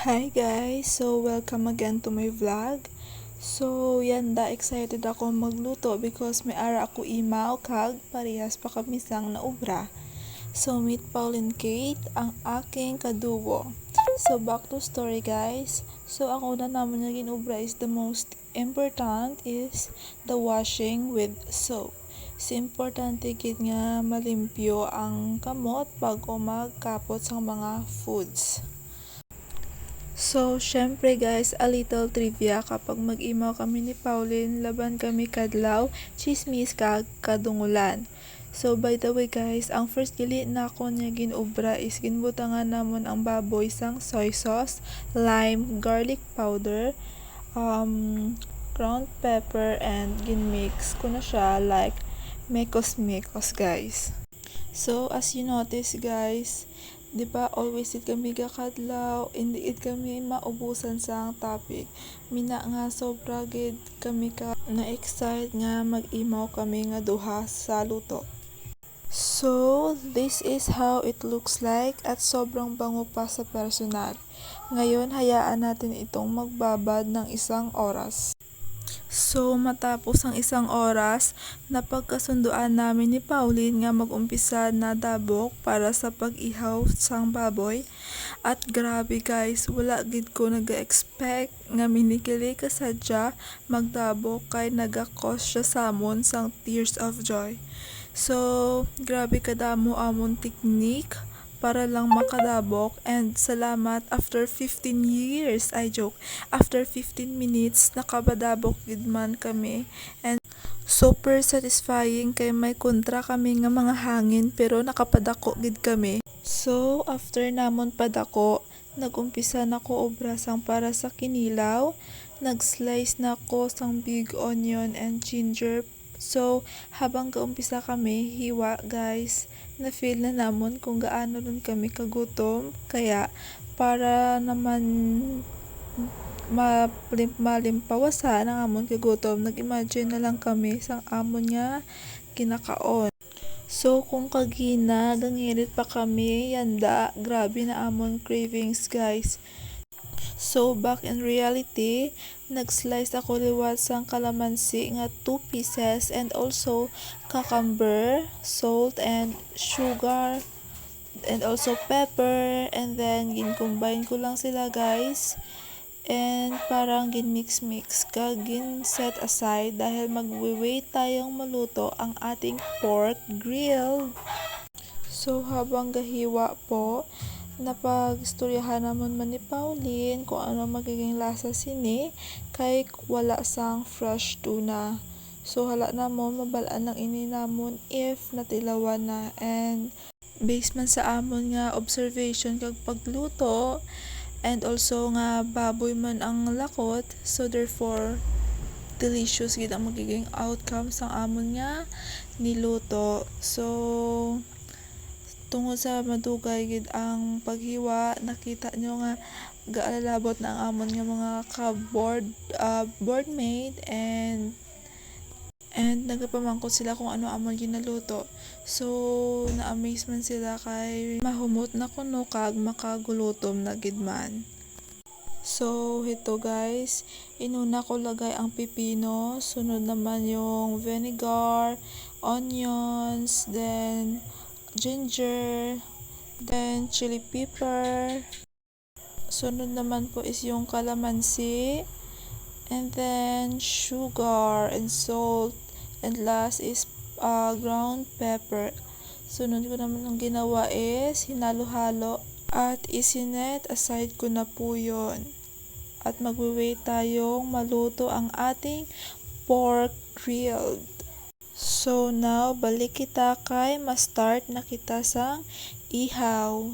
Hi guys! So, welcome again to my vlog. So, yanda excited ako magluto because may ara ako imaw kag parehas pa kami sang naubra. So, meet Paul and Kate, ang aking kadugo. So, back to story guys. So, ang una naman nga ginubra is the most important is the washing with soap. So, importante gid nga malimpyo ang kamot bago magkapot sa mga foods. So, syempre guys, a little trivia kapag mag-imaw kami ni Pauline, laban kami kadlaw, chismis kag kadungulan. So, by the way guys, ang first gili na ako niya ginubra is ginbutangan namon ang baboy sang soy sauce, lime, garlic powder, ground pepper, and ginmix ko na siya like mekos-mekos guys. So, as you notice guys, di ba always it kami gakadlaw, hindi it kami maubusan sa ang topic. Mina nga sobra gid kami ka na-excite nga mag-imaw kami nga duha sa luto. So, this is how it looks like at sobrang bango pa sa personal. Ngayon, hayaan natin itong magbabad ng 1 oras. So, matapos ang 1 oras, napagkasunduan namin ni Pauline nga mag-umpisa na dabok para sa pag-ihaw sang baboy. At grabe guys, wala gid ko naga-expect nga minikili kasadya magdabok kay naga-cause siya samon sang tears of joy. So, grabe kadamo amon technique para lang makadabok, and salamat after 15 years, after 15 minutes nakabadabok gid man kami, and super satisfying kay may kontra kami nga mga hangin pero nakapadako gid kami. So after namon padako, nagumpisa nako obra sang para sa kinilaw, nag-slice nako sang big onion and ginger. So, habang gaumpisa kami hiwa guys, na-feel na namon kung gaano nun kami kagutom. Kaya, para naman malimpawasan ang amon kagutom, nag-imagine na lang kami sang amon nga kinakaon. So, kung kagina, gangirit pa kami, yanda, grabe na amon cravings guys. So, back in reality, nag-slice ako liwat sang kalamansi nga 2 pieces, and also cucumber, salt and sugar, and also pepper, and then gin-combine ko lang sila guys. And parang gin-mix-mix ka, gin-set aside dahil magwi-wait tayong maluto ang ating pork grilled. So, habang gahiwa po, napag-istoryahan naman man ni Pauline kung ano magiging lasa sini kay wala sang fresh tuna. So, hala namon mabalaan lang ini namon if natilawan na, and based man sa amon nga observation kag pagluto, and also nga baboy man ang lakot, so therefore delicious gid ang magiging outcome sang amon nga niluto. So, tungod sa madugay gid ang paghiwa, nakita nyo nga gaalalabot na ang amon nga mga boardmate, and nagapamangkot sila kung ano amon ginaluto. So, na-amaze man sila kay mahumot na kuno kag makagulutom na gid man. So, ito guys, inuna ko lagay ang pipino, sunod naman yung vinegar, onions, then ginger, then chili pepper. Sunod naman po is yung kalamansi, and then sugar and salt, and last is ground pepper. Sunod ko naman ang ginawa is hinalo-halo at isinet aside ko na po yun. At magwi-wait tayong maluto ang ating pork grilled. So now, balik kita kay ma-start na kita sang ihaw.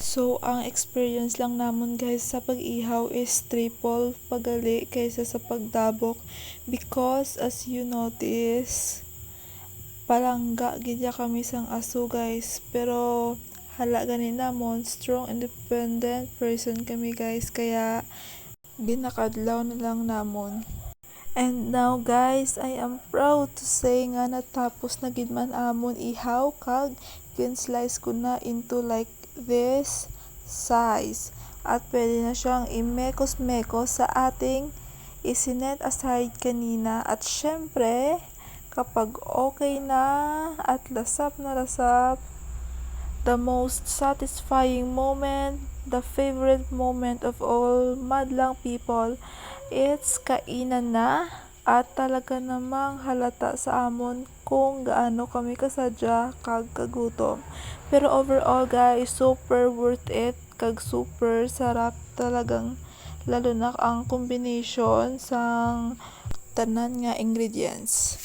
So, ang experience lang namon guys sa pag-ihaw is triple pagali kaysa sa pagdabok, because as you notice, palangga gidya kami sang aso guys, pero hala gani namon, strong independent person kami guys, kaya ginakadlaw na lang namon. And now guys, I am proud to say nga natapos na gid man amon ihaw kag gin-slice ko na into like this size. at pwede na siyang imekos-mekos sa ating isinet aside kanina. At syempre, kapag okay na at lasap na lasap, the most satisfying moment, the favorite moment of all madlang people, it's kainan na. At talaga namang halata sa amon kung gaano kami kasadya kag kagutom. Pero overall guys, super worth it kag super sarap talagang, lalo na ang combination sang tanan nga ingredients.